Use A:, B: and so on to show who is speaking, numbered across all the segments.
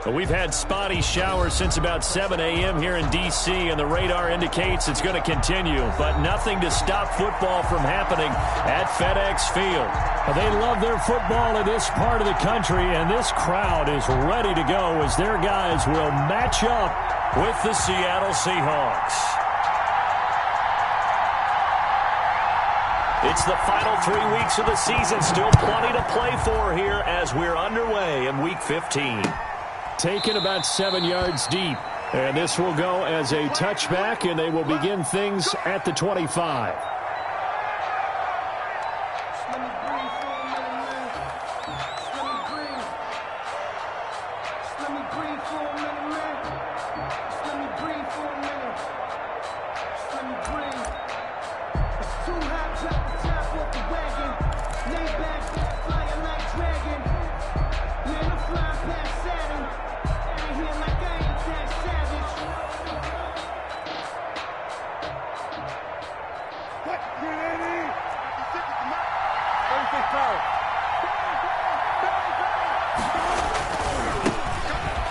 A: Well, we've had spotty showers since about 7 a.m. here in D.C., and the radar indicates it's going to continue, but nothing to stop football from happening at FedEx Field.
B: They love their football in this part of the country, and this crowd is ready to go as their guys will match up
A: with the Seattle Seahawks. It's the final 3 weeks of the season. Still plenty to play for here as we're underway in Week 15.
B: Taken about 7 yards deep. And this will go as a touchback, and they will begin things at the 25.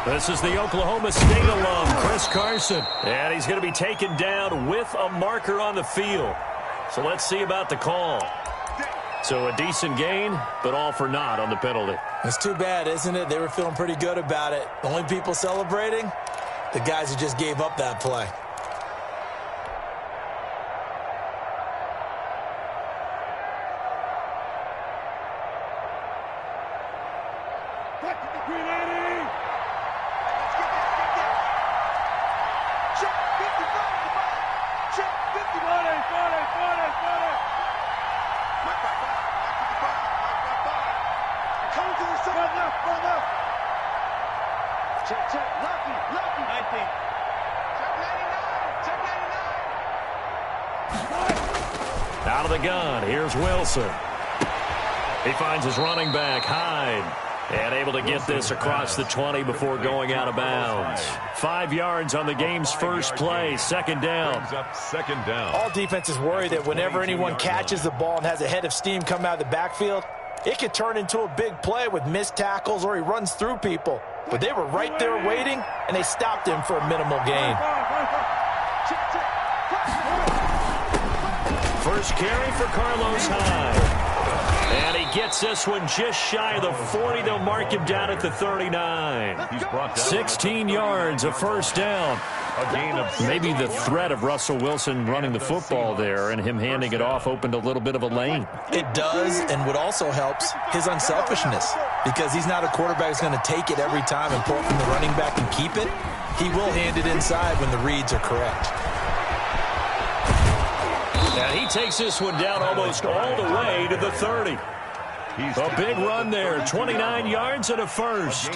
A: This is the Oklahoma State alum, Chris Carson. And he's going to be taken down with a marker on the field. So let's see about the call. So a decent gain, but all for naught on the penalty.
C: It's too bad, isn't it? They were feeling pretty good about it. The only people celebrating, the guys who just gave up that play.
A: Out of the gun, here's Wilson. He finds his running back, Hyde, and able to get this across the 20 before going out of bounds. 5 yards on the game's first play, second down.
C: All defenses worry that whenever anyone catches the ball and has a head of steam come out of the backfield, it could turn into a big play with missed tackles or he runs through people. But they were right there waiting, and they stopped him for a minimal gain.
A: First carry for Carlos Hyde. And he gets this one just shy of the 40. They'll mark him down at the 39. 16 yards, a first down. Maybe the threat of Russell Wilson running the football there and him handing it off opened a little bit of a lane.
C: It does, and what also helps, his unselfishness. Because he's not a quarterback who's going to take it every time and pull it from the running back and keep it. He will hand it inside when the reads are correct.
A: And he takes this one down almost all the way to the 30. A big run there, 29 yards and a first.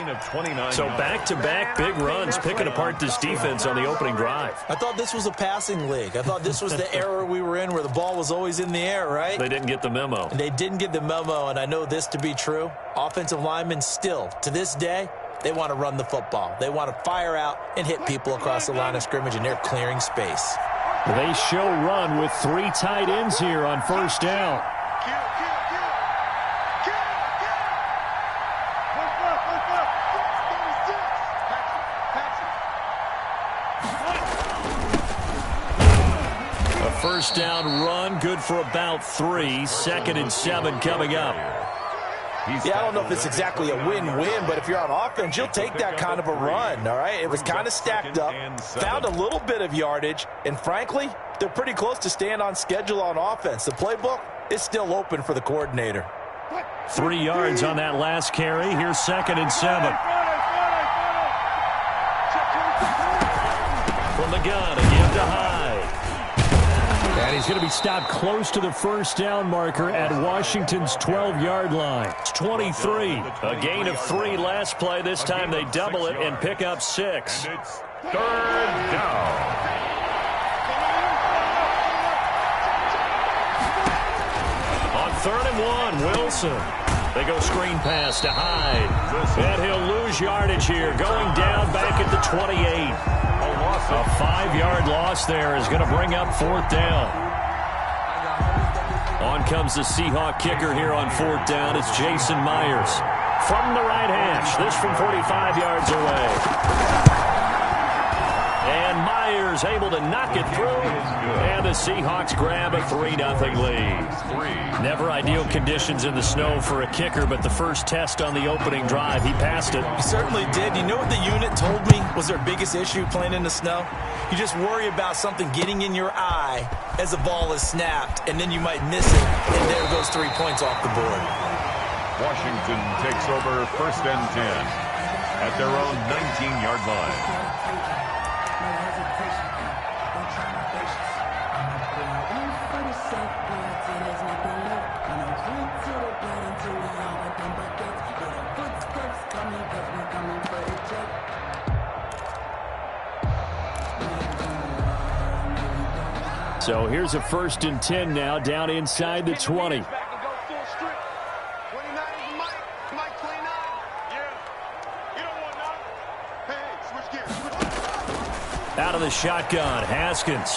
A: So back-to-back big runs, picking apart this defense on the opening drive.
C: I thought this was a passing league. I thought this was the era we were in where the ball was always in the air, right?
A: They didn't get the memo.
C: And they didn't get the memo, and I know this to be true. Offensive linemen still, to this day, they want to run the football. They want to fire out and hit people across the line of scrimmage, and they're clearing space.
B: They show run with 3 tight ends here on first down.
A: A first down run, good for about 3. 2nd and 7 coming up.
C: Yeah, I don't know if it's exactly a win-win, but if you're on offense, you'll take that kind of a run, all right? It was kind of stacked up, found a little bit of yardage, and frankly, they're pretty close to staying on schedule on offense. The playbook is still open for the coordinator.
A: 3 yards on that last carry. Here's 2nd and 7. From the gun, again to Hyde.
B: And he's going to be stopped close to the first down marker at Washington's 12-yard line.
A: It's 23. A gain of 3 last play. This time they double it and pick up 6.
D: And it's 3rd down.
A: On 3rd and 1, Wilson. They go screen pass to Hyde. And he'll lose yardage here. Going down back at the 28. A 5-yard loss there is going to bring up 4th down. On comes the Seahawk kicker here on 4th down. It's Jason Myers. from the right hash. This from 45 yards away. And Myers able to knock it through. And the Seahawks grab a 3-0 lead. Never ideal conditions in the snow for a kicker, but the first test on the opening drive, he passed it.
C: He certainly did. You know what the unit told me was their biggest issue playing in the snow? You just worry about something getting in your eye as the ball is snapped, and then you might miss it, and there goes 3 points off the board.
D: Washington takes over 1st and 10 at their own 19-yard line.
B: So here's a 1st and 10 now, down inside the 20.
A: Out of the shotgun, Haskins.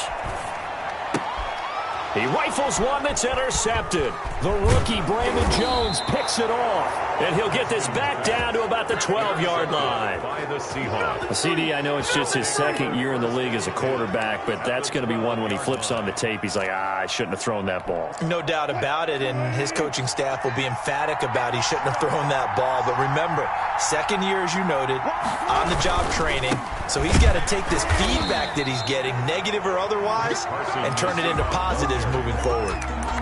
A: He rifles one that's intercepted.
B: The rookie, Brandon Jones, picks it off.
A: And he'll get this back down to about the 12-yard line.
D: By the Seahawks.
A: CD, I know it's just his 2nd year in the league as a quarterback, but that's going to be one when he flips on the tape, he's like, I shouldn't have thrown that ball.
C: No doubt about it, and his coaching staff will be emphatic about he shouldn't have thrown that ball. But remember, 2nd year, as you noted, on-the-job training, so he's got to take this feedback that he's getting, negative or otherwise, and turn it into positives moving forward.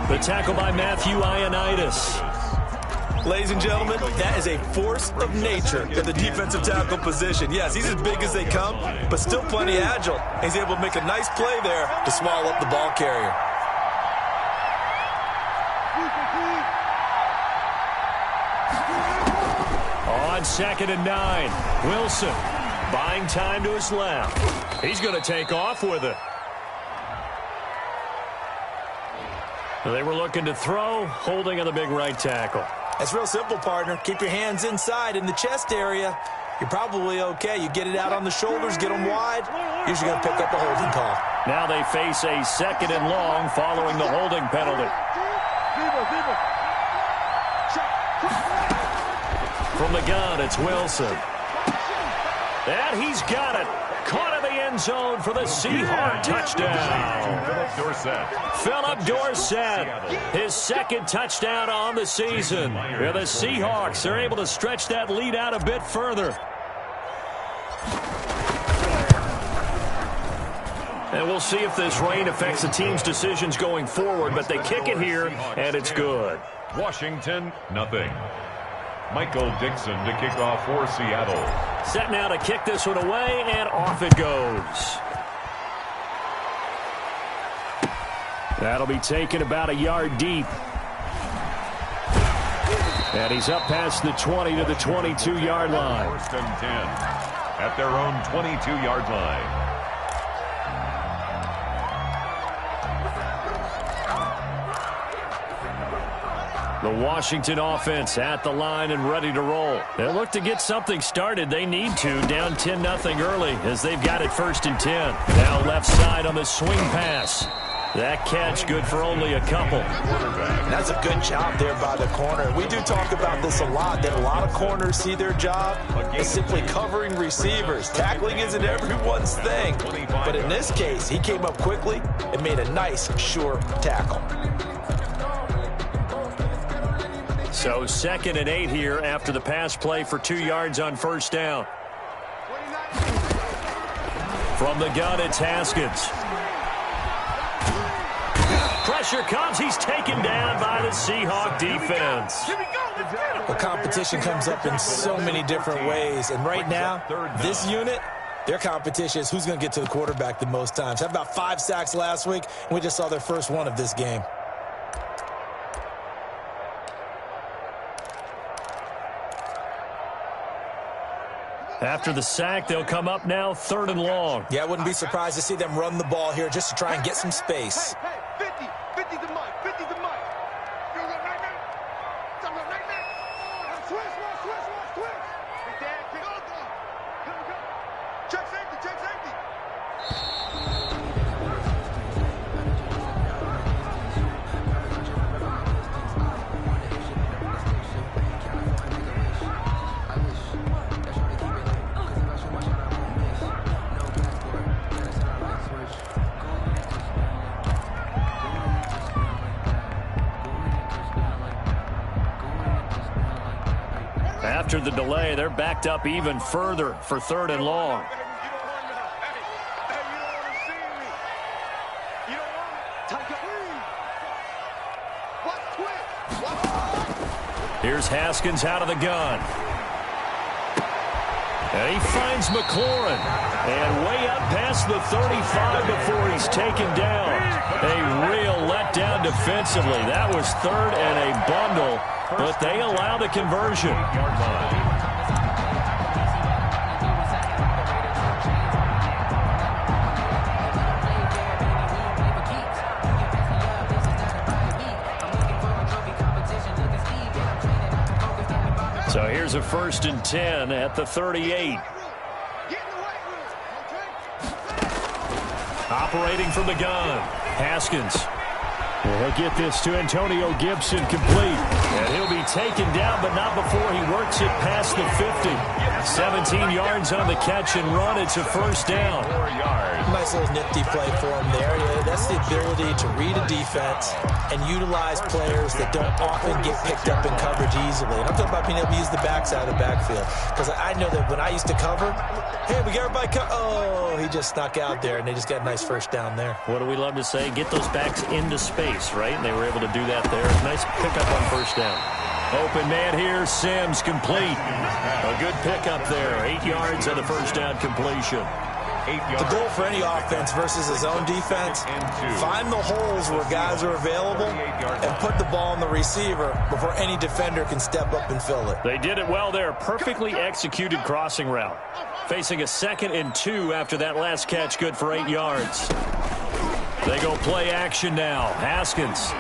A: The tackle by Matthew Ioannidis.
C: Ladies and gentlemen, that is a force of nature in the defensive tackle position. Yes, he's as big as they come, but still plenty agile. He's able to make a nice play there to swallow up the ball carrier.
A: On 2nd and 9, Wilson buying time to his left. He's going to take off with it. They were looking to throw, holding on the big right tackle.
C: That's real simple, partner. Keep your hands inside in the chest area. You're probably okay. You get it out on the shoulders, get them wide. Usually going to pick up a holding call.
A: Now they face a 2nd and long following the holding penalty. From the gun, it's Wilson. And he's got it. Caught in the end zone for the Seahawks touchdown. Philip Dorsett, his 2nd touchdown on the season. The Seahawks are able to stretch that lead out a bit further. And we'll see if this rain affects the team's decisions going forward, but they kick it here, and it's good.
D: Washington, nothing. Michael Dixon to kick off for Seattle.
A: Set now to kick this one away, and off it goes.
B: That'll be taken about a yard deep. And he's up past the 20 to the 22-yard line.
D: 1st and 10 at their own 22-yard line.
A: The Washington offense at the line and ready to roll. They look to get something started. They need to. Down 10-0 early as they've got it 1st and 10. Now left side on the swing pass. That catch good for only a couple.
C: That's a good job there by the corner. We do talk about this a lot, that a lot of corners see their job as simply covering receivers. Tackling isn't everyone's thing. But in this case, he came up quickly and made a nice, sure tackle.
A: So 2nd and 8 here after the pass play for 2 yards on 1st down. From the gun, it's Haskins. Pressure comes. He's taken down by the Seahawk defense.
C: The competition comes up in so many different ways. And right now, this unit, their competition is who's going to get to the quarterback the most times. Had about 5 sacks last week, and we just saw their first one of this game.
A: After the sack, they'll come up now 3rd and long.
C: Yeah, I wouldn't be surprised to see them run the ball here just to try and get some space.
E: Hey, 50 to Mike, 50 to Mike. You look right there. Jump up right there. Switch. Hey, Dad, pick up. Here we go. Check safety.
A: After the delay, they're backed up even further for 3rd and long. Here's Haskins out of the gun. And he finds McLaurin. And way up past the 35 before he's taken down. A real letdown defensively. That was 3rd and a bundle, but they allow the conversion. So here's a 1st and 10 at the 38. Operating from the gun, Haskins.
B: He'll get this to Antonio Gibson, complete.
A: And he'll be taken down, but not before he works it past the 50. 17 yards on the catch and run. It's a 1st down.
D: 4 yards.
C: Nice little nifty play for him there. That's the ability to read a defense and utilize players that don't often get picked up in coverage easily. And I'm talking about being able to use the backside of the backfield. Because I know that when I used to cover, hey, we got everybody oh, he just snuck out there, and they just got a nice 1st down there.
A: What do we love to say? Get those backs into space, right? And they were able to do that there. Nice pickup on 1st down. Open man here, Sims, complete. A good pickup there. 8 yards on the 1st down completion.
C: The goal for any offense versus his own defense, find the holes where guys are available and put the ball on the receiver before any defender can step up and fill it.
A: They did it well there. Perfectly executed crossing route. Facing a 2nd and 2 after that last catch, good for 8 yards. They go play action now. Haskins.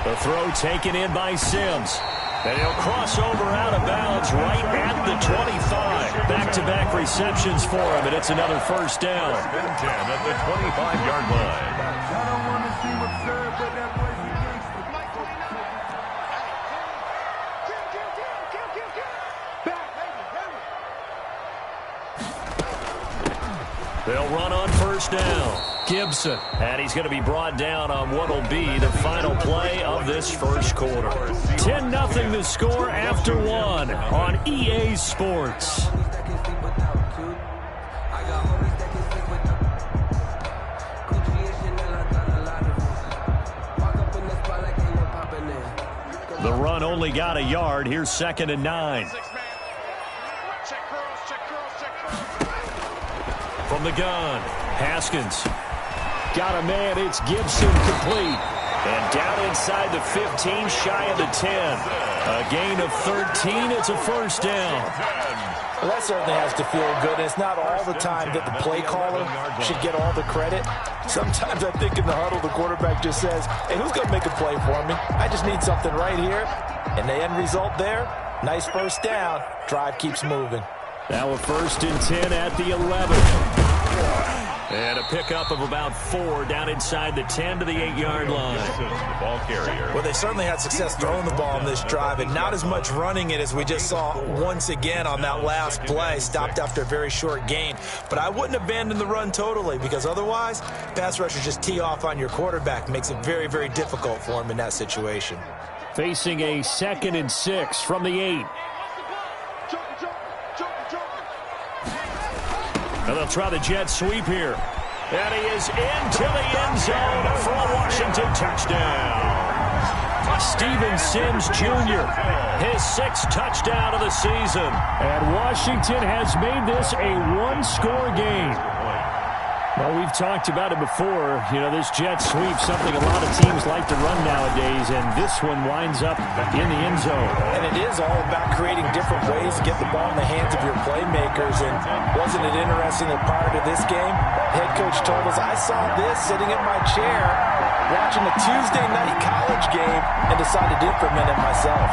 A: The throw taken in by Sims. And he'll cross over out of bounds right at the 25. Back-to-back receptions for him, and it's another 1st down.
D: 1st and 10 at the 25-yard line.
E: I don't want to see what's served, but that boy's a gangster.
A: They'll run on 1st down. Gibson, and he's going to be brought down on what will be the final play of this 1st quarter. 10-0 the score after 1 on EA Sports. The run only got a yard. Here's 2nd and 9. From the gun, Haskins.
B: Got a man, it's Gibson, complete.
A: And down inside the 15, shy of the 10. A gain of 13, it's a 1st down.
C: Well, that certainly has to feel good. It's not all the time that the play caller should get all the credit. Sometimes I think in the huddle, the quarterback just says, hey, who's going to make a play for me? I just need something right here. And the end result there, nice 1st down. Drive keeps moving.
B: Now a 1st and 10 at the 11.
A: And a pickup of about 4 down inside the 10 to the 8-yard line.
D: The ball carrier.
C: Well, they certainly had success throwing the ball on this drive, and not as much running it as we just saw once again on that last play. Stopped after a very short gain. But I wouldn't abandon the run totally, because otherwise, pass rushers just tee off on your quarterback. Makes it very, very difficult for him in that situation.
B: Facing a 2nd and 6 from the 8.
A: And they'll try the jet sweep here. And he is into the end zone for a Washington touchdown. Steven Sims Jr., his 6th touchdown of the season.
B: And Washington has made this a 1-score game. Well, we've talked about it before. You know, this jet sweep, something a lot of teams like to run nowadays, and this one winds up in the end zone.
C: And it is all about creating different ways to get the ball in the hands of your playmakers. And wasn't it interesting that prior to this game, head coach told us, I saw this sitting in my chair watching a Tuesday night college game and decided to implement it myself.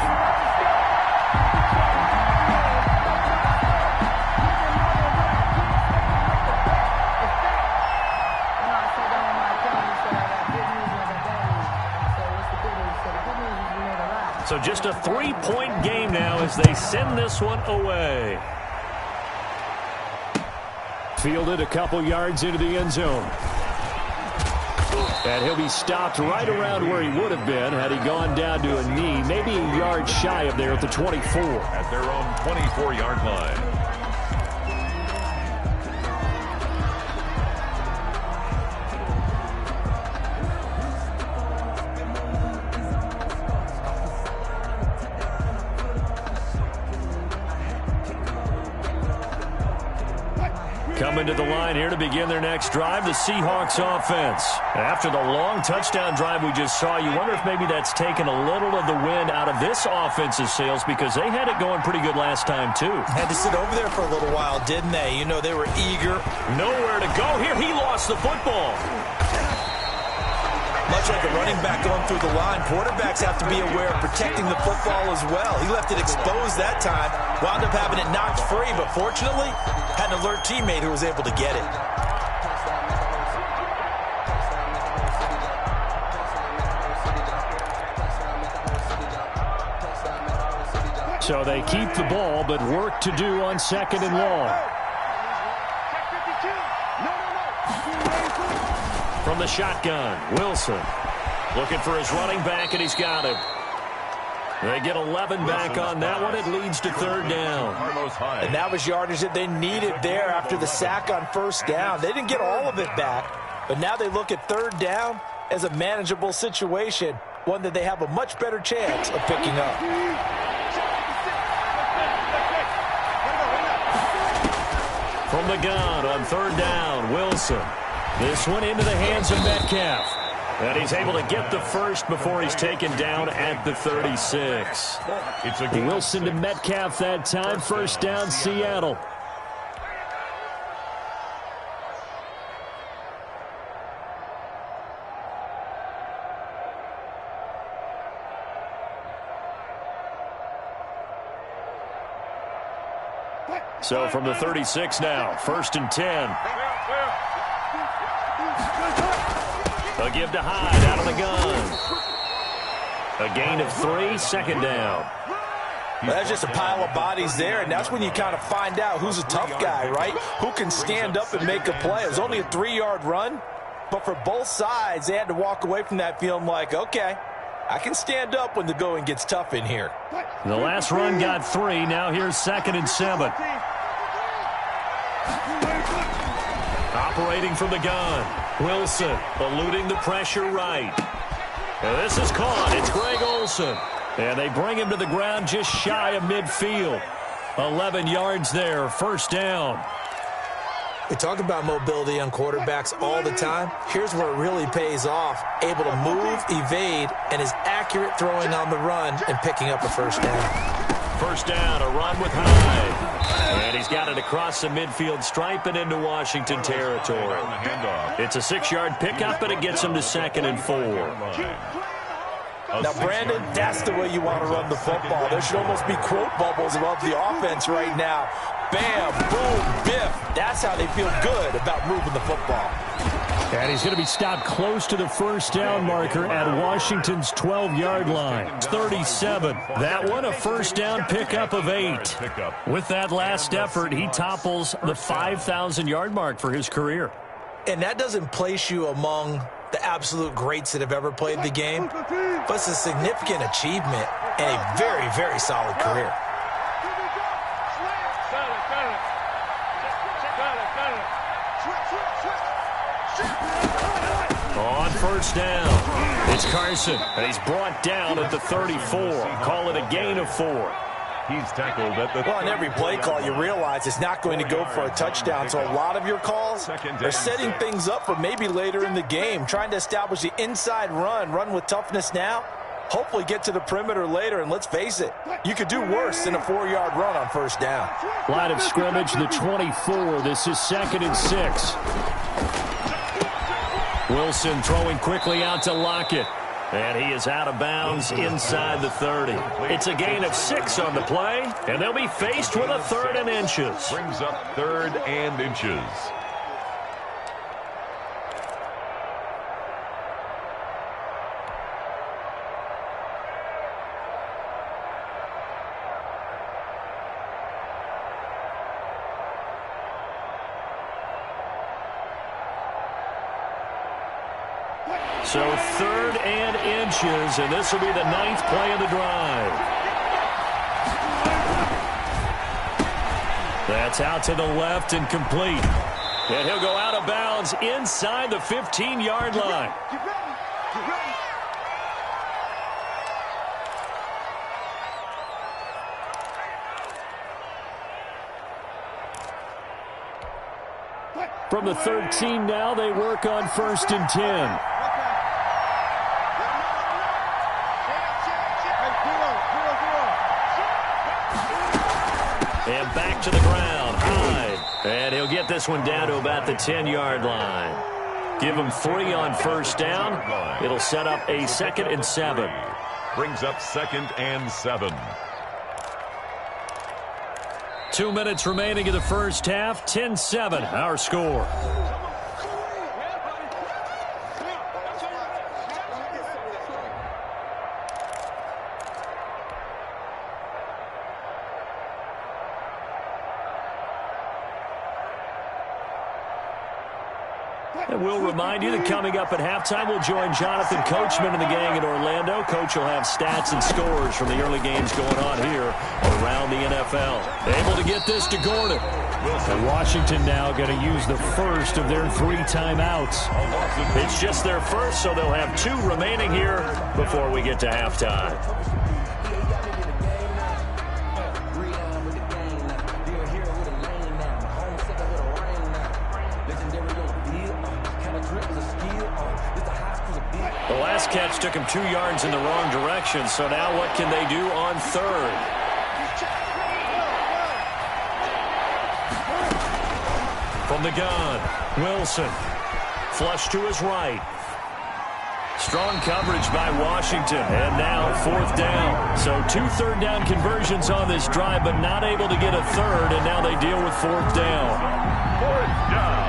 A: So just a 3-point game now as they send this one away.
B: Fielded a couple yards into the end zone. And he'll be stopped right around where he would have been had he gone down to a knee, maybe a yard shy of there at the 24.
D: At their own 24-yard line.
A: Coming to the line here to begin their next drive, the Seahawks offense. After the long touchdown drive we just saw, you wonder if maybe that's taken a little of the wind out of this offense's sails because they had it going pretty good last time, too.
C: Had to sit over there for a little while, didn't they? You know, they were eager.
A: Nowhere to go here. He lost the football.
C: Much like a running back going through the line, quarterbacks have to be aware of protecting the football as well. He left it exposed that time, wound up having it knocked free, but fortunately, had an alert teammate who was able to get it.
B: So they keep the ball, but work to do on 2nd and long.
A: From the shotgun, Wilson looking for his running back, and he's got him. They get 11 back on that one. It leads to 3rd down.
C: And that was yardage that they needed there after the sack on 1st down. They didn't get all of it back, but now they look at 3rd down as a manageable situation, one that they have a much better chance of picking up.
A: From the gun on 3rd down, Wilson. This one into the hands of Metcalf. And he's able to get the first before he's taken down at the 36.
B: Wilson to Metcalf that time. 1st down, Seattle.
A: So from the 36 now, 1st and 10. A give to Hyde out of the gun. A gain of 3, 2nd down.
C: Well, that's just a pile of bodies there, and that's when you kind of find out who's a tough guy, right? Who can stand up and make a play. It was only a 3-yard run, but for both sides, they had to walk away from that feeling like, okay, I can stand up when the going gets tough in here.
A: The last run got 3. Now here's 2nd and 7. Operating from the gun. Wilson eluding the pressure right. And this is caught. It's Greg Olsen. And they bring him to the ground just shy of midfield. 11 yards there. 1st down.
C: We talk about mobility on quarterbacks all the time. Here's where it really pays off. Able to move, evade, and is accurate throwing on the run and picking up a 1st down.
A: 1st down, a run with Hyde. And he's got it across the midfield stripe and into Washington territory. It's a 6-yard pickup, and it gets him to 2nd and 4.
C: Now, Brandon, that's the way you want to run the football. There should almost be quote bubbles above the offense right now. Bam, boom, biff. That's how they feel good about moving the football.
B: And he's going to be stopped close to the 1st down marker at Washington's 12-yard line. 37. That one a 1st down pickup of 8. With that last effort, he topples the 5,000-yard mark for his career.
C: And that doesn't place you among the absolute greats that have ever played the game, but it's a significant achievement and a very, very solid career.
A: On 1st down, it's Carson, and he's brought down at the 34. Call it a gain of 4.
D: He's tackled at the...
C: Well, on every play call, you realize it's not going to go for a touchdown, so a lot of your calls are setting things up for maybe later in the game, trying to establish the inside run with toughness now, hopefully get to the perimeter later, and let's face it, you could do worse than a 4-yard run on 1st down.
B: Line of scrimmage, the 24. This is 2nd and 6.
A: Wilson throwing quickly out to Lockett. And he is out of bounds inside the 30. It's a gain of 6 on the play, and they'll be faced with a 3rd and inches.
D: Brings up 3rd and inches.
A: So 3rd and inches, and this will be the 9th play of the drive. That's out to the left and complete. And he'll go out of bounds inside the 15-yard line.
E: Get ready. Get ready.
B: From the 13 now, they work on 1st and 10.
A: And back to the ground. Hyde. And he'll get this one down to about the 10-yard line. Give him 3 on 1st down. It'll set up a 2nd and 7.
D: Brings up 2nd and 7.
A: 2 minutes remaining in the first half. 10-7, our score. And we'll remind you that coming up at halftime, we'll join Jonathan Coachman and the gang in Orlando. Coach will have stats and scores from the early games going on here around the NFL. Able to get this to Gordon.
B: And Washington now going to use the first of their 3 timeouts.
A: It's just their first, so they'll have 2 remaining here before we get to halftime. The last catch took him 2 yards in the wrong direction, so now what can they do on 3rd? From the gun, Wilson. Flush to his right. Strong coverage by Washington, and now 4th down. So 2 third-down conversions on this drive, but not able to get a 3rd, and now they deal with 4th down.
D: 4th down.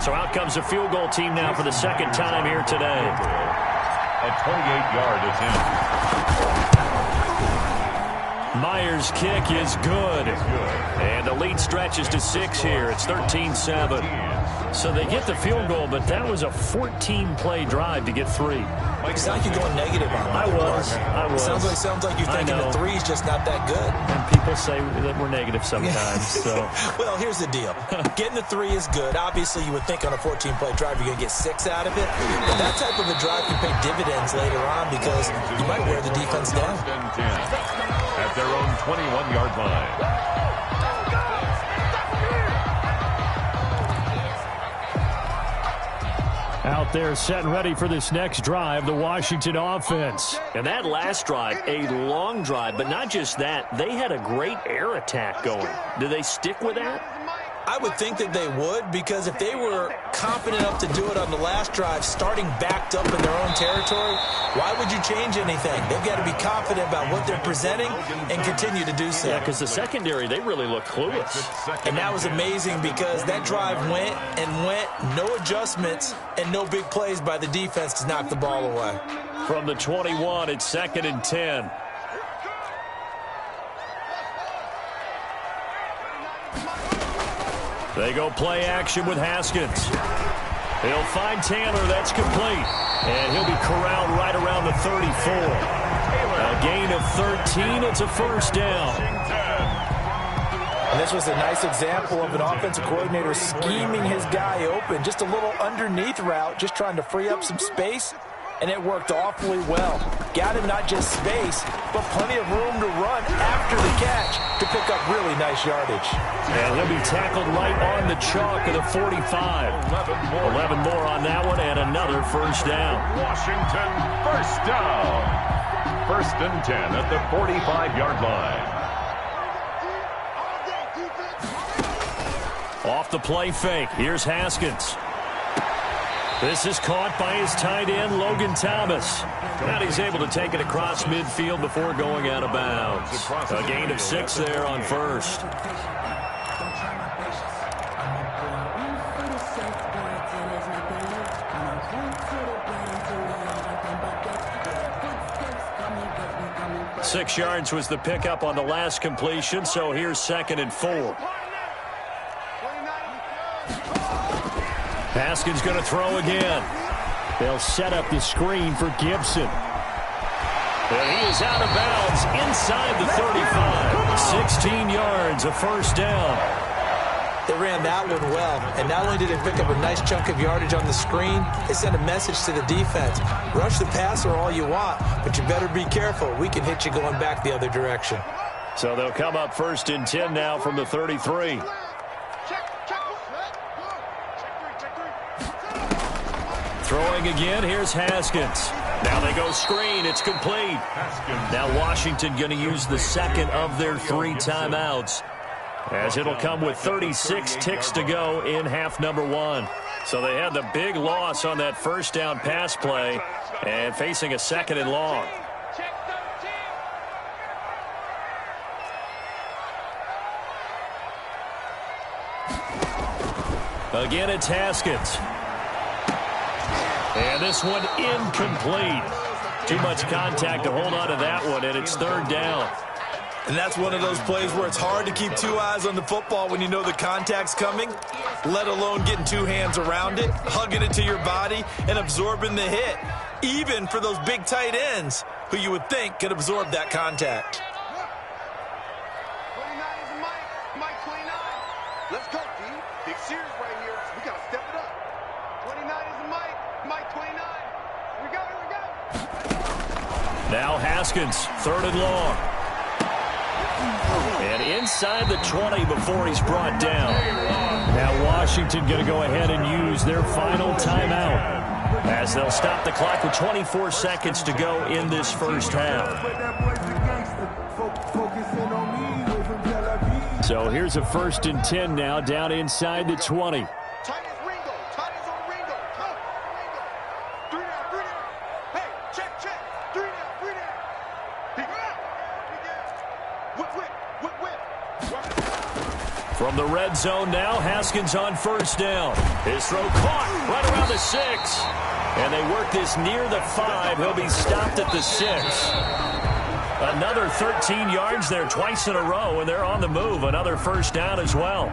A: So out comes a field goal team now for the 2nd time here today.
D: A 28-yard attempt.
A: Myers' kick is good. And the lead stretches to 6 here. It's 13-7. So they get the field goal, but that was a 14-play drive to get 3.
C: Mike, it's not like you're going negative on that.
A: I was.
C: Sounds like you're thinking the 3's just not that good.
A: And people say that we're negative sometimes. So.
C: Well, here's the deal. Getting the 3 is good. Obviously, you would think on a 14-play drive you're going to get 6 out of it. But that type of a drive can pay dividends later on because you might wear the defense down.
D: At their own 21-yard line.
B: Out there set and ready for this next drive, the Washington offense.
A: And that last drive, a long drive, but not just that. They had a great air attack going. Do they stick with that?
C: I would think that they would, because if they were confident enough to do it on the last drive, starting backed up in their own territory, why would you change anything? They've got to be confident about what they're presenting and continue to do so.
A: Yeah, because the secondary, they really look clueless.
C: And that was amazing because that drive went and went, no adjustments and no big plays by the defense to knock the ball away.
A: From the 21, it's 2nd and 10. They go play action with Haskins. He'll find Taylor. That's complete. And he'll be corralled right around the 34. A gain of 13. It's a 1st down.
C: And this was a nice example of an offensive coordinator scheming his guy open. Just a little underneath route, just trying to free up some space. And it worked awfully well. Got him not just space, but plenty of room to run after the catch to pick up really nice yardage.
A: And he'll be tackled right on the chalk of the 45. 11 more on that one, and another 1st down.
D: Washington, 1st down. 1st and 10 at the 45-yard line.
A: Off the play fake. Here's Haskins. This is caught by his tight end, Logan Thomas. And he's able to take it across midfield before going out of bounds. A gain of 6 there on 1st. Six yards was the pickup on the last completion, so here's 2nd and 4. Haskins going to throw again.
B: They'll set up the screen for Gibson.
A: And he is out of bounds inside the 35. 16 yards, a first down.
C: They ran that one well, and not only did they pick up a nice chunk of yardage on the screen, they sent a message to the defense. Rush the passer all you want, but you better be careful. We can hit you going back the other direction.
A: So they'll come up 1st and 10 now from the 33. Throwing again, here's Haskins. Now they go screen, it's complete. Now Washington going to use the second of their 3 timeouts, as it'll come with 36 ticks to go in half number 1. So they had the big loss on that first down pass play and facing a 2nd and long. Again, it's Haskins. And this one incomplete. Too much contact to hold on to that one, and it's 3rd down.
C: And that's one of those plays where it's hard to keep 2 eyes on the football when you know the contact's coming, let alone getting 2 hands around it, hugging it to your body, and absorbing the hit, even for those big tight ends who you would think could absorb that contact.
E: 29 is Mike 29. Let's go, D. Big series right here. We got to step it up. 29 is Mike 29. Here we go.
A: Now Haskins, 3rd and long. And inside the 20 before he's brought down.
B: Now Washington going to go ahead and use their final timeout,
A: as they'll stop the clock with 24 seconds to go in this first half.
B: So here's a 1st and 10 now down inside the 20.
A: From the red zone now, Haskins on 1st down. His throw caught right around the 6. And they work this near the 5. He'll be stopped at the 6. Another 13 yards there twice in a row, and they're on the move. Another 1st down as well.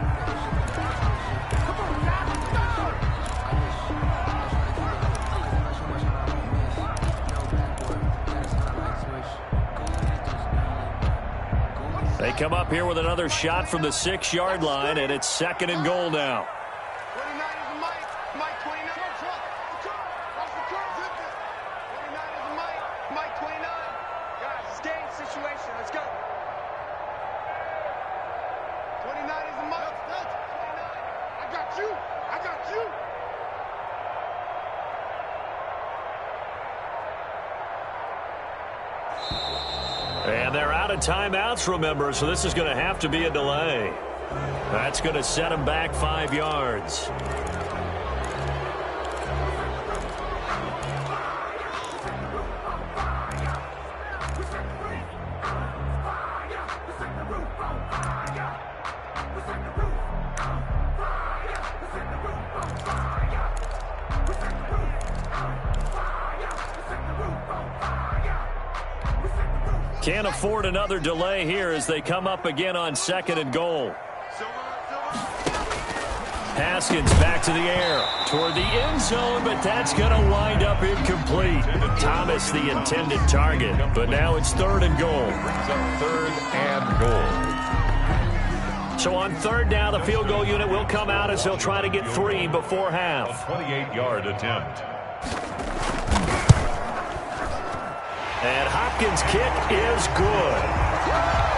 A: They come up here with another shot from the 6-yard line, and it's 2nd and goal now.
E: 29 is Mike 29. Watch the curve. 29 is Mike 29. Guys, it's game situation. Let's go. 29 is Mike. 29. I got you.
A: And they're out of timeouts, remember, so this is going to have to be a delay. That's going to set them back 5 yards. Can't afford another delay here as they come up again on 2nd and goal. Haskins back to the air toward the end zone, but that's going to wind up incomplete. Thomas the intended target, but now it's 3rd and goal.
D: 3rd and goal.
A: So on 3rd down, the field goal unit will come out as they'll try to get 3 before half.
D: A 28-yard attempt.
A: And Hopkins' kick is good.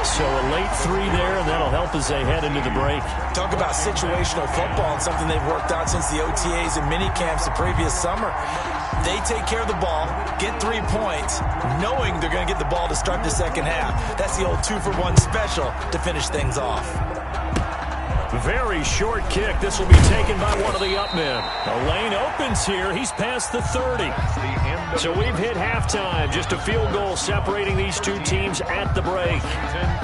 A: So a late 3 there, and that'll help as they head into the break.
C: Talk about situational football and something they've worked on since the OTAs and mini camps the previous summer. They take care of the ball, get 3 points, knowing they're going to get the ball to start the second half. That's the old 2-for-1 special to finish things off.
A: Very short kick. This will be taken by one of the up men. The lane opens here. He's past the 30. So we've hit halftime. Just a field goal separating these 2 teams at the break.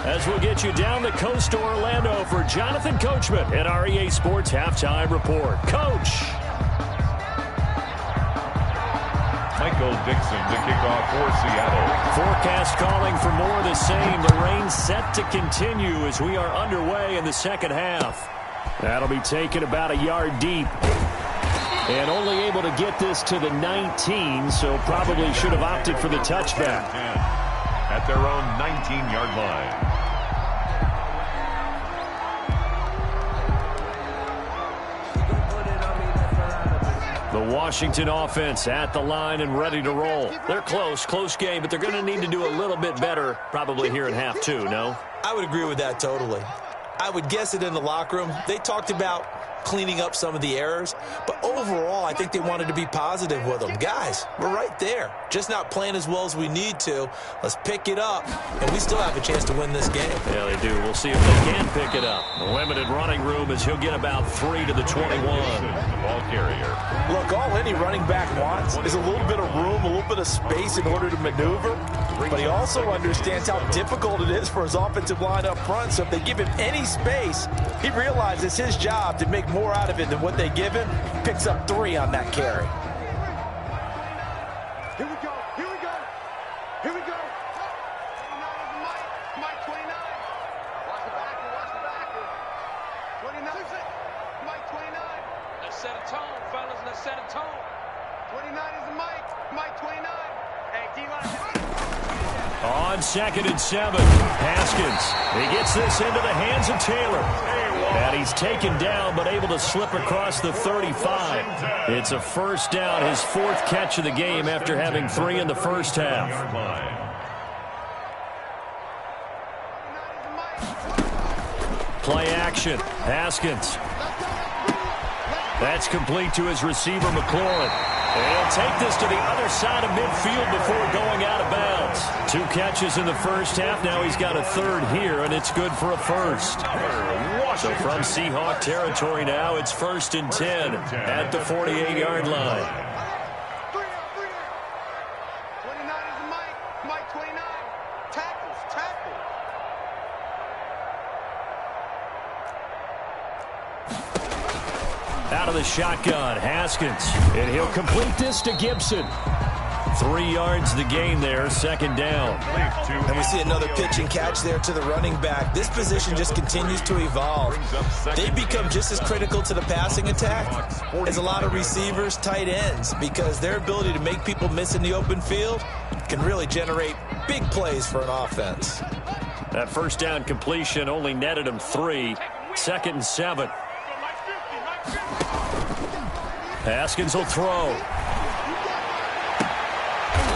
A: As we'll get you down the coast to Orlando for Jonathan Coachman at our EA Sports Halftime Report. Coach.
D: Michael Dixon to kick off for Seattle.
A: Forecast calling for more of the same. The rain set to continue as we are underway in the second half. That'll be taken about a yard deep.
B: And only able to get this to the 19, so probably should have opted for the touchback.
D: At their own 19-yard line.
B: The Washington offense at the line and ready to roll. They're close game, but they're going to need to do a little bit better probably here in half two, no?
C: I would agree with that totally. I would guess it in the locker room. They talked about cleaning up some of the errors, but overall, I think they wanted to be positive with them. Guys, we're right there. Just not playing as well as we need to. Let's pick it up, and we still have a chance to win this game.
B: Yeah, they do. We'll see if they can pick it up. The limited running room as he'll get about 3 to the 21.
D: The ball carrier.
C: Look, all any running back wants is a little bit of room, a little bit of space in order to maneuver, but he also understands how difficult it is for his offensive line up front, so if they give him any space, he realizes his job to make more out of it than what they give him. Picks up 3 on that carry.
E: Here we go. Here we go. Here we go. 29 is Mike 29. Watch the backer. Watch the backer. 29. Mike 29.
F: Let's set a tone, fellas. Let's set a tone.
E: 29 is Mike 29. Hey, D-line.
B: On 2nd and 7, Haskins. He gets this into the hands of Taylor. And he's taken down, but able to slip across the 35. It's a first down, his 4th catch of the game after having 3 in the first half. Play action. Haskins. That's complete to his receiver, McLaurin. And he'll take this to the other side of midfield before going out of bounds. 2 catches in the first half. Now he's got a 3rd here, and it's good for a first. So from Seahawk territory now, it's 1st and 10 at the 48-yard line.
E: 29 is Mike 29. Tackle.
B: Out of the shotgun, Haskins. And he'll complete this to Gibson. 3 yards the gain there, 2nd down.
C: And we see another pitch and catch there to the running back. This position just continues to evolve. They become just as critical to the passing attack as a lot of receivers, tight ends, because their ability to make people miss in the open field can really generate big plays for an offense.
B: That first down completion only netted him 3. 2nd and 7. Haskins will throw.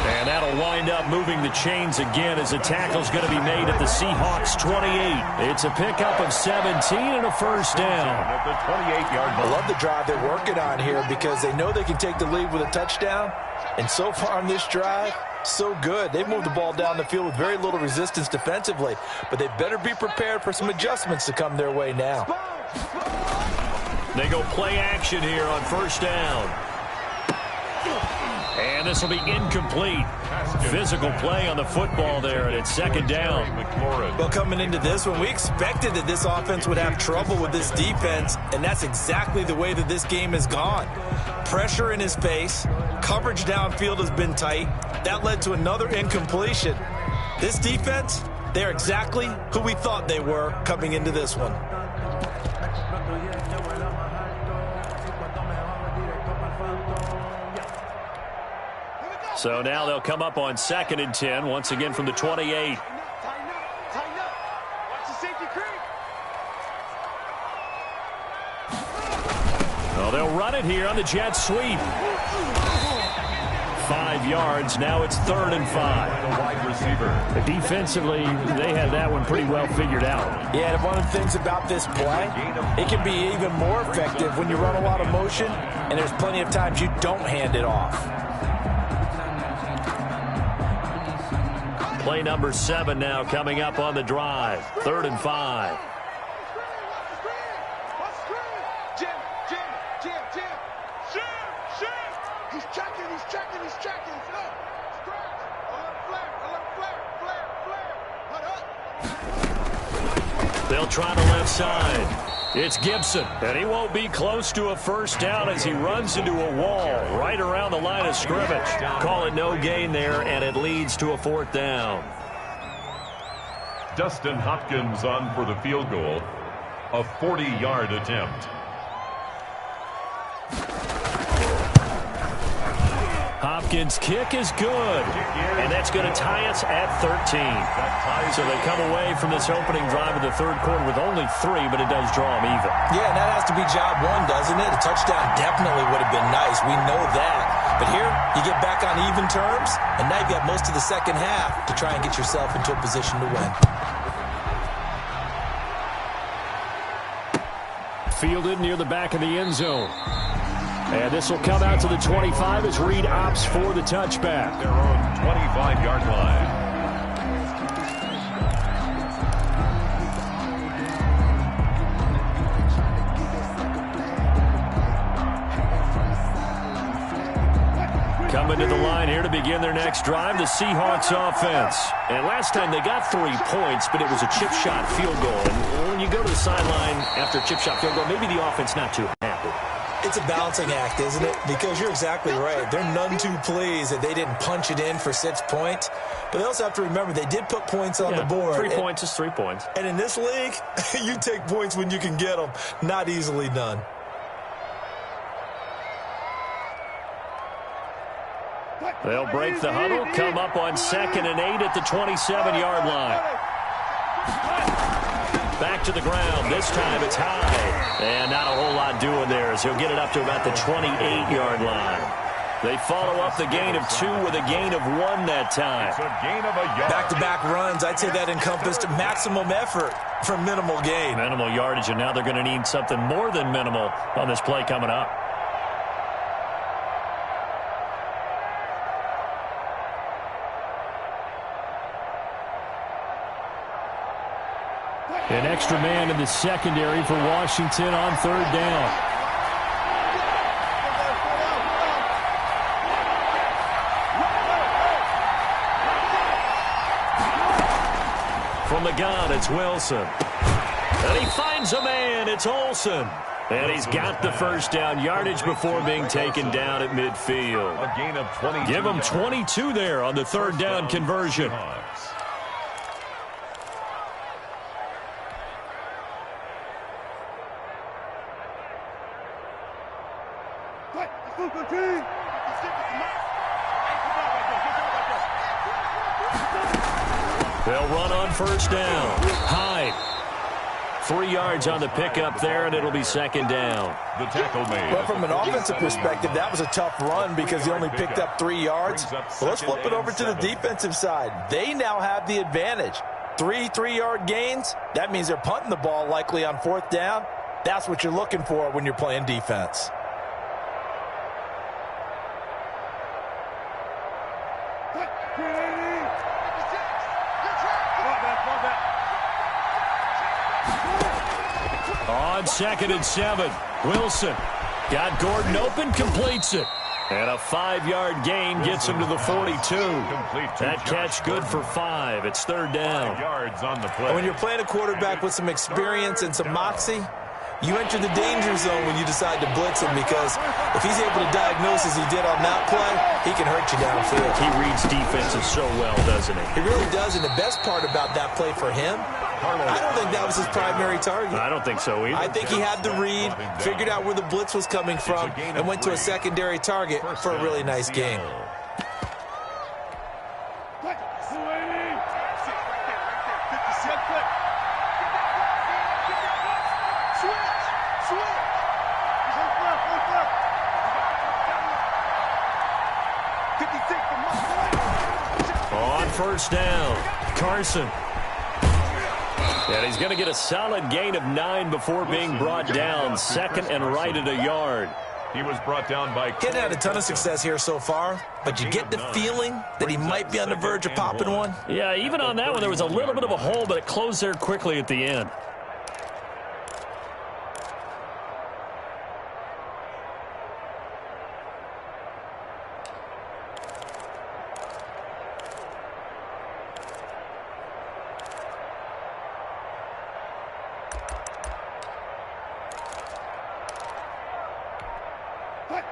B: And that'll wind up moving the chains again as the tackle's going to be made at the Seahawks 28. It's a pickup of 17 and a first down.
D: At the 28-yard line.
C: I love the drive they're working on here because they know they can take the lead with a touchdown. And so far on this drive, so good. They've moved the ball down the field with very little resistance defensively. But they better be prepared for some adjustments to come their way now.
B: They go play action here on first down. And this will be incomplete. Physical play on the football there, and it's 2nd down.
C: Well, coming into this one, we expected that this offense would have trouble with this defense, and that's exactly the way that this game has gone. Pressure in his face. Coverage downfield has been tight. That led to another incompletion. This defense, they're exactly who we thought they were coming into this one.
B: So now they'll come up on 2nd and 10, once again from the 28.
E: Tighten up. Watch the safety creep.
B: Well, they'll run it here on the jet sweep. 5 yards. Now it's 3rd and 5.
D: The wide receiver.
B: Defensively, they had that one pretty well figured out.
C: Yeah, and one of the things about this play, it can be even more effective when you run a lot of motion, and there's plenty of times you don't hand it off.
B: Play number 7 now coming up on the drive. 3rd and 5.
E: Jim. He's checking. Look. Scratch. Alert, flare.
B: They'll try the left side. It's Gibson, and he won't be close to a first down as he runs into a wall right around the line of scrimmage. Call it no gain there, and it leads to a 4th down.
D: Dustin Hopkins on for the field goal. A 40-yard attempt.
A: Hopkins' kick is good. And that's going to tie us at 13. So they come away from this opening drive of the third quarter with only 3, but it does draw them even.
C: Yeah, and that has to be job one, doesn't it? A touchdown definitely would have been nice. We know that. But here, you get back on even terms, and now you've got most of the second half to try and get yourself into a position to win.
B: Fielded near the back of the end zone. And this will come out to the 25 as Reed opts for the touchback.
D: Their own 25-yard line.
A: Coming to the line here to begin their next drive, the Seahawks offense. And last time they got 3 points, but it was a chip shot field goal. And when you go to the sideline after a chip shot field goal, maybe the offense not too happy.
C: It's a balancing act, isn't it? Because you're exactly right. They're none too pleased that they didn't punch it in for 6 points. But they also have to remember they did put points on the board.
A: 3 points is 3 points.
C: And in this league, you take points when you can get them. Not easily done.
A: They'll break the huddle, come up on 2nd and 8 at the 27-yard line. Back to the ground. This time it's high. And not a whole lot doing there as he'll get it up to about the 28-yard line. They follow up the gain of 2 with a gain of 1 that time.
D: It's a gain of a yard.
C: Back-to-back runs, I'd say that encompassed maximum effort for minimal gain.
A: Minimal yardage, and now they're going to need something more than minimal on this play coming up.
B: An extra man in the secondary for Washington on 3rd down.
A: From the gun, it's Wilson. And he finds a man. It's Olsen. And he's got the first down yardage before being taken down at midfield.
D: A gain of 22.
A: Give him 22 there on the 3rd down conversion. They'll run on 1st down. Hyde. 3 yards on the pickup there, and it'll be 2nd down.
D: The tackle made.
C: But from an offensive perspective, that was a tough run because he only picked up 3 yards. Well, let's flip it over to the defensive side. They now have the advantage. 3 3-yard gains. That means they're punting the ball likely on 4th down. That's what you're looking for when you're playing defense.
A: On 2nd and 7, Wilson got Gordon open, completes it. And a 5-yard gain gets him to the 42. That catch good for 5. It's 3rd down.
D: 5 yards on the play.
C: And when you're playing a quarterback with some experience and some moxie, you enter the danger zone when you decide to blitz him, because if he's able to diagnose as he did on that play, he can hurt you downfield.
A: He reads defenses so well, doesn't he?
C: He really does, and the best part about that play for him, I don't think that was his primary target.
A: I don't think so either.
C: I think he had the read, figured out where the blitz was coming from, and went to a secondary target for a really nice game.
A: On 1st down, Carson. And he's going to get a solid gain of 9 before being brought down. 2nd and right at a yard.
D: He was brought down by...
C: He hadn't had a ton of success here so far, but you get the feeling that he might be on the verge of popping one.
A: Yeah, even on that one, there was a little bit of a hole, but it closed there quickly at the end.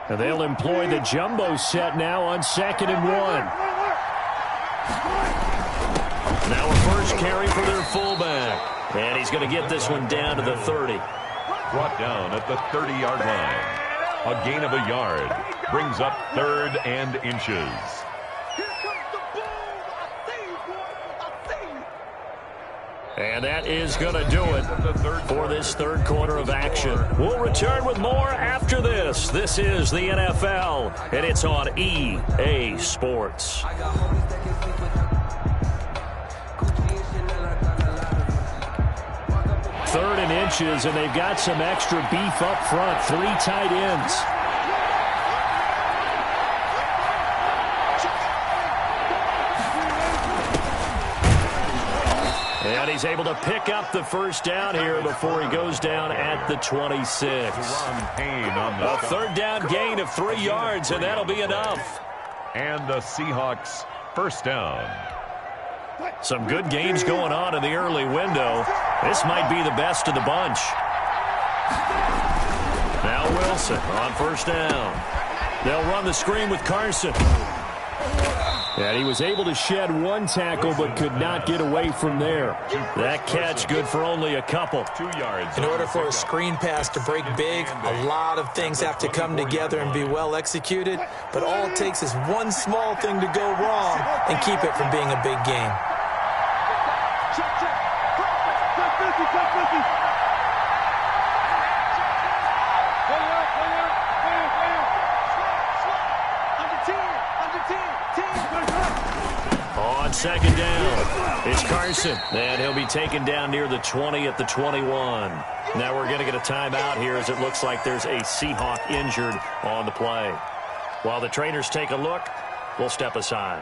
A: And they'll employ the jumbo set now on 2nd and 1. Now a first carry for their fullback. And he's going to get this one down to the 30.
D: Brought down at the 30-yard line. A gain of a yard. brings up 3rd and inches.
E: Here comes the boom. I see you, boy. I see you.
A: And that is going to do it for this third quarter of action. We'll return with more after this. This is the NFL, and it's on EA Sports. 3rd and inches, and they've got some extra beef up front. 3 tight ends. And he's able to pick up the first down here before he goes down at the 26. A 3rd down gain of 3 yards, and that'll be enough.
D: And the Seahawks first down.
A: Some good games going on in the early window. This might be the best of the bunch. Now Wilson on first down. They'll run the screen with Carson. And he was able to shed 1 tackle but could not get away from there. That catch good for only a couple.
D: 2 yards.
C: In order for a screen pass to break big, a lot of things have to come together and be well executed. But all it takes is one small thing to go wrong and keep it from being a big game.
E: Check, check. Check 50, check 50. Way up, way up, way up, way up. Slot. Under 10, 10.
A: On second down, it's Carson. And he'll be taken down near the 20 at the 21. Now we're going to get a timeout here as it looks like there's a Seahawk injured on the play. While the trainers take a look, we'll step aside.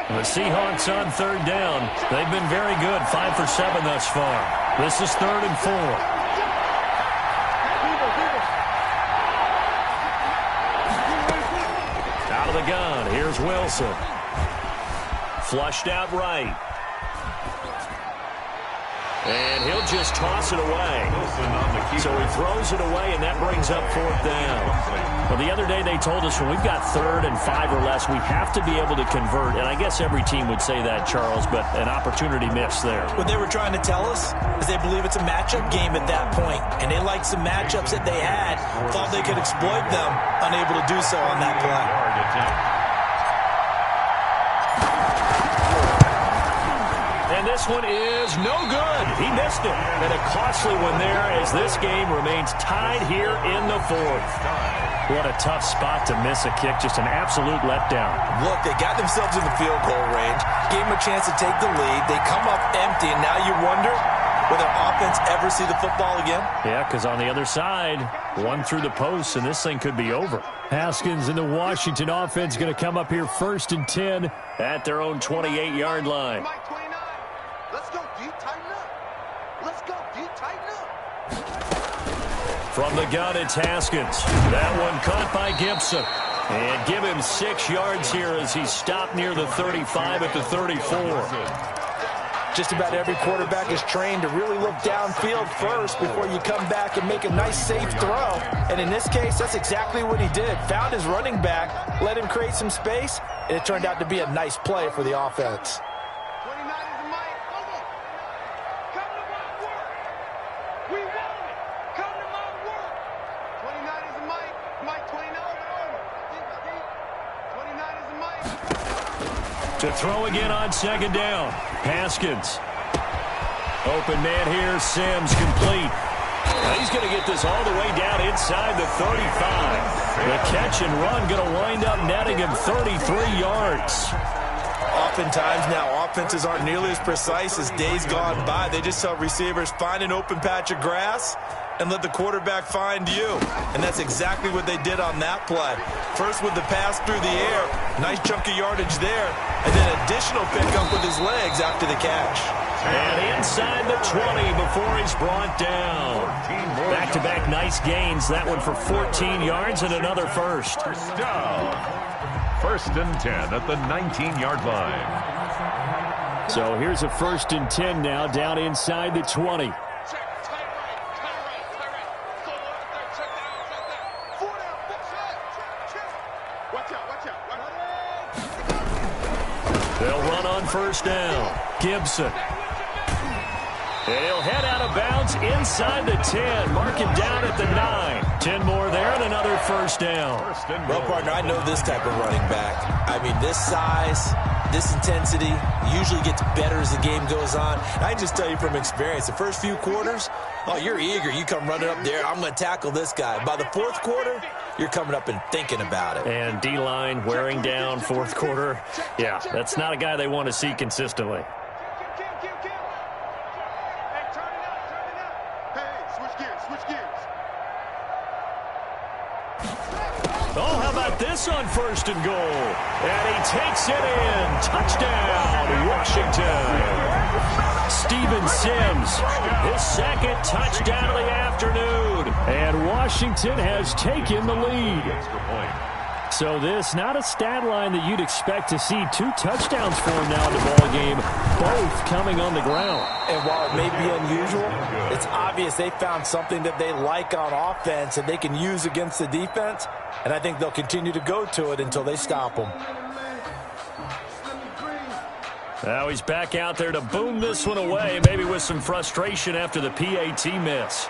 A: The Seahawks on 3rd down. They've been very good, 5 for 7 thus far. This is 3rd and 4. Out of the gun, here's Wilson. Flushed out right. And he'll just toss it away. So he throws it away, and that brings up 4th down. Well, the other day they told us when we've got 3rd and 5 or less, we have to be able to convert. And I guess every team would say that, Charles, but an opportunity missed there.
C: What they were trying to tell us is they believe it's a matchup game at that point. And they liked some matchups that they had, thought they could exploit them, unable to do so on that play.
A: And this one is no good. He missed it. And a costly one there as this game remains tied here in the 4th. What a tough spot to miss a kick. Just an absolute letdown.
C: Look, they got themselves in the field goal range, gave them a chance to take the lead. They come up empty, and now you wonder, will their offense ever see the football again?
A: Yeah, because on the other side, 1 through the post, and this thing could be over.
B: Haskins and the Washington offense going to come up here 1st and 10
A: at their own 28-yard line.
E: Mike 29. Let's go deep, tighten up. Let's go deep, tighten up.
A: From the gun, it's Haskins. That one caught by Gibson. And give him 6 yards here as he's stopped near the 35 at the 34.
C: Just about every quarterback is trained to really look downfield first before you come back and make a nice, safe throw. And in this case, that's exactly what he did. Found his running back, let him create some space, and it turned out to be a nice play for the offense.
E: 29 is the mic. Come to my work. We want it. Come to my work. 29 is the mic. Mike 29. 29 is the mic.
A: To throw again on second down. Haskins. Open man here. Sims complete. Now he's going to get this all the way down inside the 35. The catch and run going to wind up netting him 33 yards.
C: Oftentimes now, offenses aren't nearly as precise as days gone by. They just tell receivers, find an open patch of grass and let the quarterback find you. And that's exactly what they did on that play. First with the pass through the air, nice chunk of yardage there, and then additional pickup with his legs after the catch.
A: And inside the 20 before he's brought down. Back-to-back nice gains. That one for 14 yards and another first.
D: First down. 1st and 10 at the 19-yard line.
B: So here's a 1st and 10 now down inside the 20.
A: first down. Gibson. And he'll head out of bounds inside the 10. Mark him down at the 9. 10 more there and another first down.
C: Well, partner, I know this type of running back. I mean, this size, this intensity usually gets better as the game goes on. I just tell you from experience, the first few quarters, oh, you're eager. You come running up there, I'm going to tackle this guy. By the fourth quarter, you're coming up and thinking about it.
A: And D-line wearing down fourth quarter. Yeah, that's not a guy they want to see consistently. Oh, how about this on first and goal? And he takes it in. Touchdown, Washington. Steven Sims, his second touchdown of the afternoon. And Washington has taken the lead. So this, not a stat line that you'd expect to see. 2 touchdowns for him now in the ball game, both coming on the ground.
C: And while it may be unusual, it's obvious they found something that they like on offense and they can use against the defense. And I think they'll continue to go to it until they stop them.
A: Now he's back out there to boom this one away, maybe with some frustration after the PAT miss.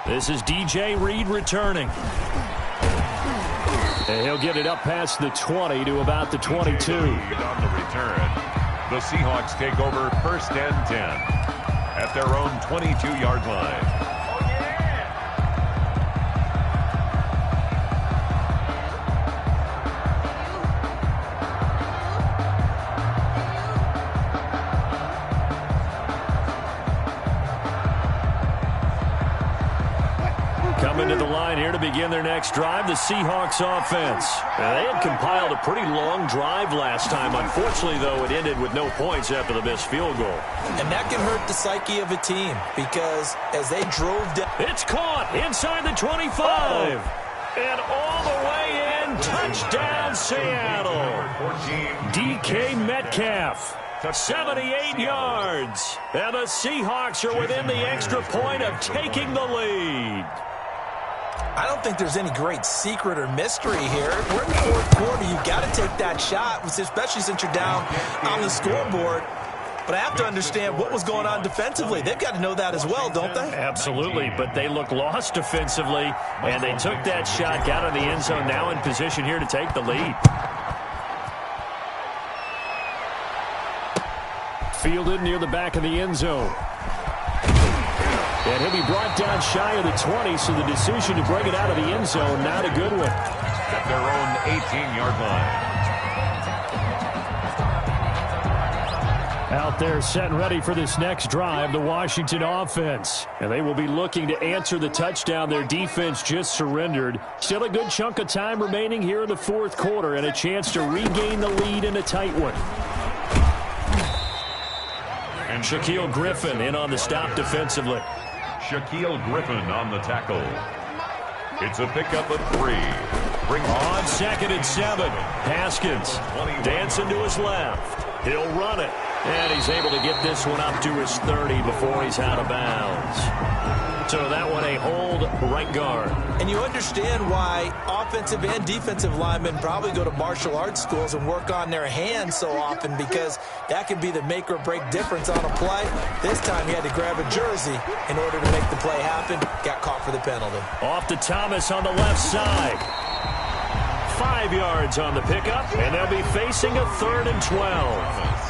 A: This is DJ Reed returning. And he'll get it up past the 20 to about the 22.
D: On the return, the Seahawks take over first and 10 at their own 22-yard line.
A: Coming to the line here to begin their next drive, the Seahawks offense. Now, they had compiled a pretty long drive last time. Unfortunately, though, it ended with no points after the missed field goal.
C: And that can hurt the psyche of a team because as they drove down...
A: It's caught inside the 25. And all the way in, touchdown Seattle. DK Metcalf. 78 yards. And the Seahawks are within the extra point of taking the lead.
C: I don't think there's any great secret or mystery here. We're in the fourth quarter. You've got to take that shot, especially since you're down on the scoreboard. But I have to understand what was going on defensively. They've got to know that as well, don't they?
A: Absolutely, but they look lost defensively, and they took that shot, got in the end zone, now in position here to take the lead. Fielded near the back of the end zone. And he'll be brought down shy of the 20, so the decision to bring it out of the end zone, not a good one.
D: At their own 18-yard line.
B: Out there set and ready for this next drive, the Washington offense. And they will be looking to answer the touchdown their defense just surrendered. Still a good chunk of time remaining here in the fourth quarter and a chance to regain the lead in a tight one.
A: And Shaquille Griffin in on the stop defensively.
D: Shaquille Griffin on the tackle. It's a pickup of 3.
A: On 2nd and 7. Haskins dancing to his left. He'll run it. And he's able to get this one up to his 30 before he's out of bounds. So that one a hold right guard.
C: And you understand why offensive and defensive linemen probably go to martial arts schools and work on their hands so often, because that can be the make or break difference on a play. This time he had to grab a jersey in order to make the play happen. Got caught for the penalty.
A: Off to Thomas on the left side. 5 yards on the pickup, and they'll be facing a 3rd and 12.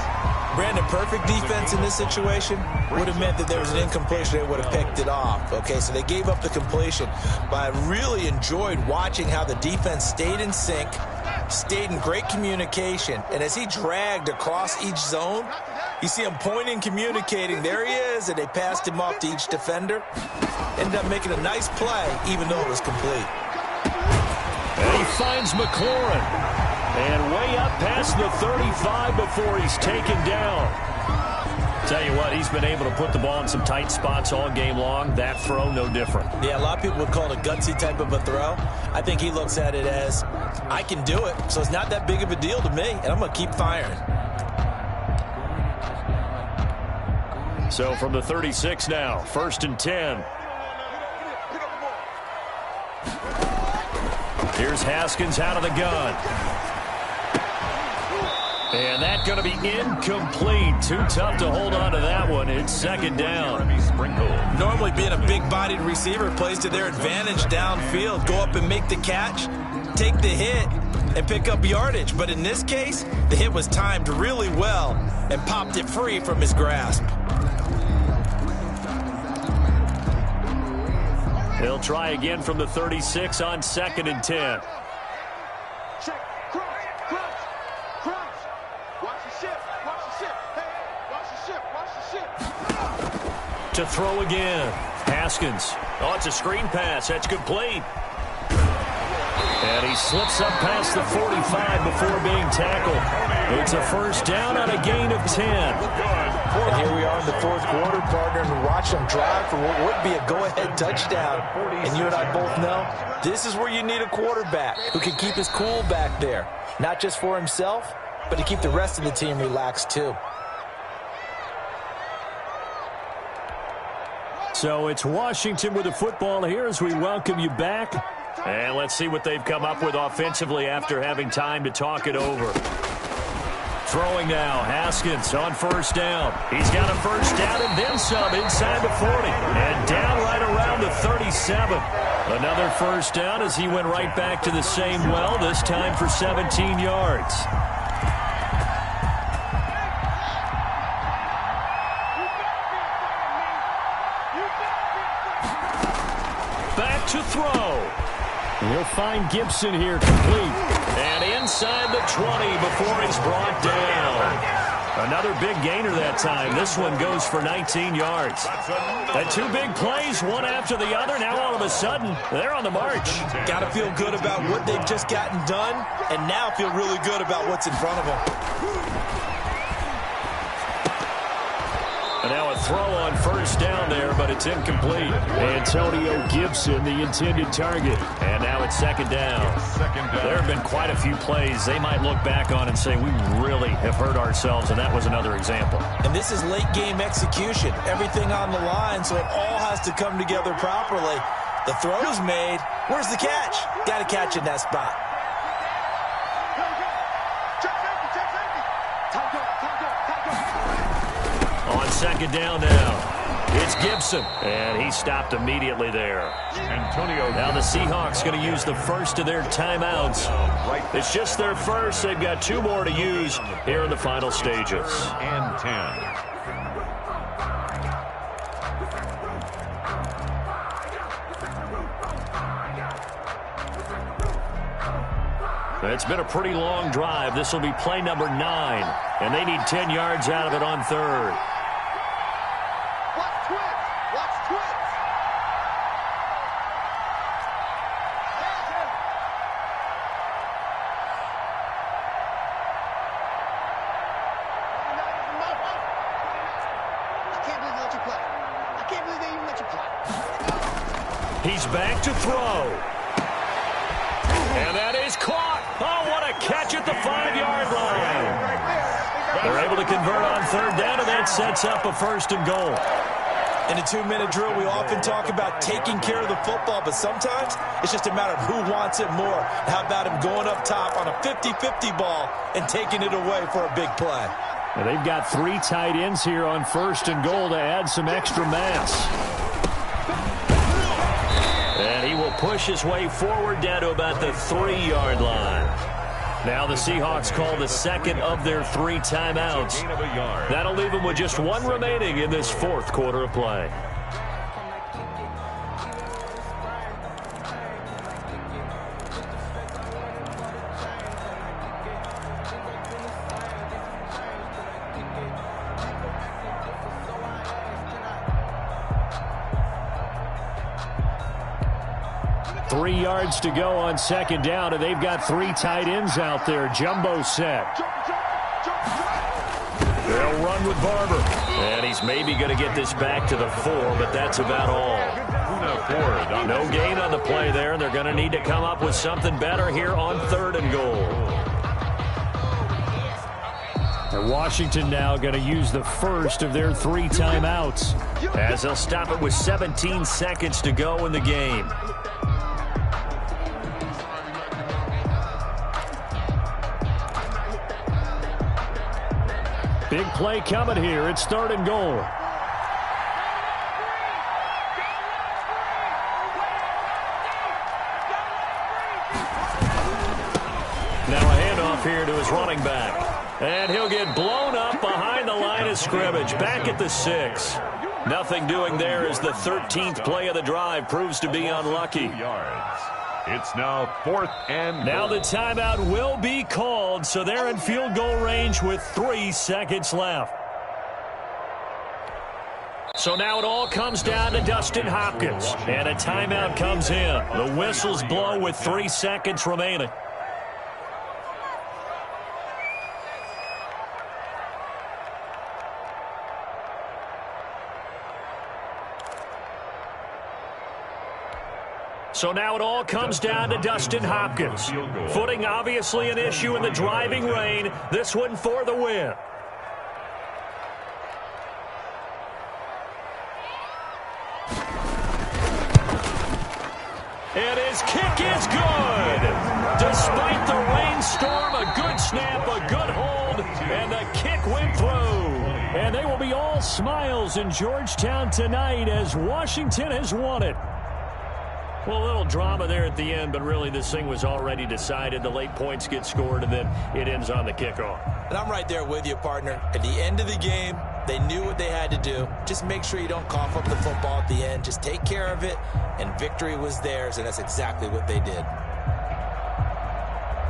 C: Brandon, perfect defense in this situation would have meant that there was an incompletion. They would have picked it off. Okay, so they gave up the completion. But I really enjoyed watching how the defense stayed in sync, stayed in great communication. And as he dragged across each zone, you see him pointing, communicating. There he is, and they passed him off to each defender. Ended up making a nice play, even though it was complete.
A: And he finds McLaurin. And way up past the 35 before he's taken down. Tell you what, he's been able to put the ball in some tight spots all game long. That throw, no different.
C: Yeah, a lot of people would call it a gutsy type of a throw. I think he looks at it as, I can do it, so it's not that big of a deal to me, and I'm going to keep firing.
A: So from the 36 now, 1st and 10. Here's Haskins out of the gun. And that's going to be incomplete. Too tough to hold on to that one. It's second down.
C: Normally being a big-bodied receiver plays to their advantage downfield. Go up and make the catch, take the hit, and pick up yardage. But in this case, the hit was timed really well and popped it free from his grasp.
A: He'll try again from the 36 on 2nd and 10.
E: Check. Crunch. Watch the ship. Hey, watch the ship.
A: To throw again. Haskins. Oh, it's a screen pass. That's complete. And he slips up past the 45 before being tackled. It's a first down on a gain of 10.
C: And here we are in the 4th quarter, partner, and watch them drive for what would be a go-ahead touchdown. And you and I both know this is where you need a quarterback who can keep his cool back there. Not just for himself, but to keep the rest of the team relaxed too.
A: So it's Washington with the football here as we welcome you back. And let's see what they've come up with offensively after having time to talk it over. Throwing now, Haskins on first down. He's got a first down and then some inside the 40. And down right around the 37. Another first down as he went right back to the same well, this time for 17 yards. Back to throw.
B: He'll find Gibson here complete.
A: And inside the 20 before he's brought down. Another big gainer that time. This one goes for 19 yards. And 2 big plays, one after the other. Now all of a sudden, they're on the march.
C: Got to feel good about what they've just gotten done, and now feel really good about what's in front of them.
A: And now a throw on first down there, but it's incomplete.
B: Antonio Gibson, the intended target.
A: And now it's second down. There have been quite a few plays they might look back on and say, we really have hurt ourselves, and that was another example.
C: And this is late-game execution. Everything on the line, so it all has to come together properly. The throw's made. Where's the catch? Got to catch in that spot.
A: On second down now. It's Gibson, and he stopped immediately there. Now the Seahawks going to use the first of their timeouts. It's just their first. They've got 2 more to use here in the final stages.
D: And 10.
A: It's been a pretty long drive. This will be play number 9, and they need 10 yards out of it on 3rd. He's back to throw. And that is caught. Oh, what a catch at the 5-yard line. They're able to convert on 3rd down, and that sets up a 1st and goal.
C: In a 2-minute drill, we often talk about taking care of the football, but sometimes it's just a matter of who wants it more. How about him going up top on a 50-50 ball and taking it away for a big play?
B: Well, they've got 3 tight ends here on 1st and goal to add some extra mass.
A: And he will push his way forward down to about the 3-yard line. Now the Seahawks call the second of their 3 timeouts. That'll leave them with just 1 remaining in this 4th quarter of play.
B: Three yards to go on second down, and they've got 3 tight ends out there. Jumbo set.
A: They'll run with Barber. And he's maybe going to get this back to the 4, but that's about all. No gain on the play there, and they're going to need to come up with something better here on 3rd and goal.
B: And Washington now going to use the first of their 3 timeouts,
A: as they'll stop it with 17 seconds to go in the game.
B: Big play coming here. It's 3rd and goal.
A: Now a handoff here to his running back. And he'll get blown up behind the line of scrimmage. Back at the 6. Nothing doing there as the 13th play of the drive proves to be unlucky.
D: It's now 4th and goal.
A: Now the timeout will be called, so they're in field goal range with 3 seconds left. So now it all comes down to Dustin Hopkins, and a timeout comes in. The whistles blow with 3 seconds remaining. So now it all comes down to Dustin Hopkins. Footing obviously an issue in the driving rain. This one for the win. And his kick is good. Despite the rainstorm, a good snap, a good hold, and the kick went through. And they will be all smiles in Georgetown tonight as Washington has won it. Well, a little drama there at the end, but really this thing was already decided. The late points get scored, and then it ends on the kickoff.
C: And I'm right there with you, partner. At the end of the game, they knew what they had to do. Just make sure you don't cough up the football at the end. Just take care of it, and victory was theirs, and that's exactly what they did.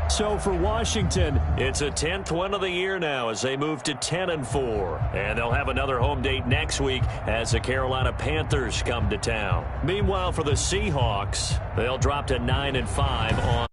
A: So for Washington, it's a 10th win of the year now as they move to 10-4. And they'll have another home date next week as the Carolina Panthers come to town. Meanwhile, for the Seahawks, they'll drop to 9-5 on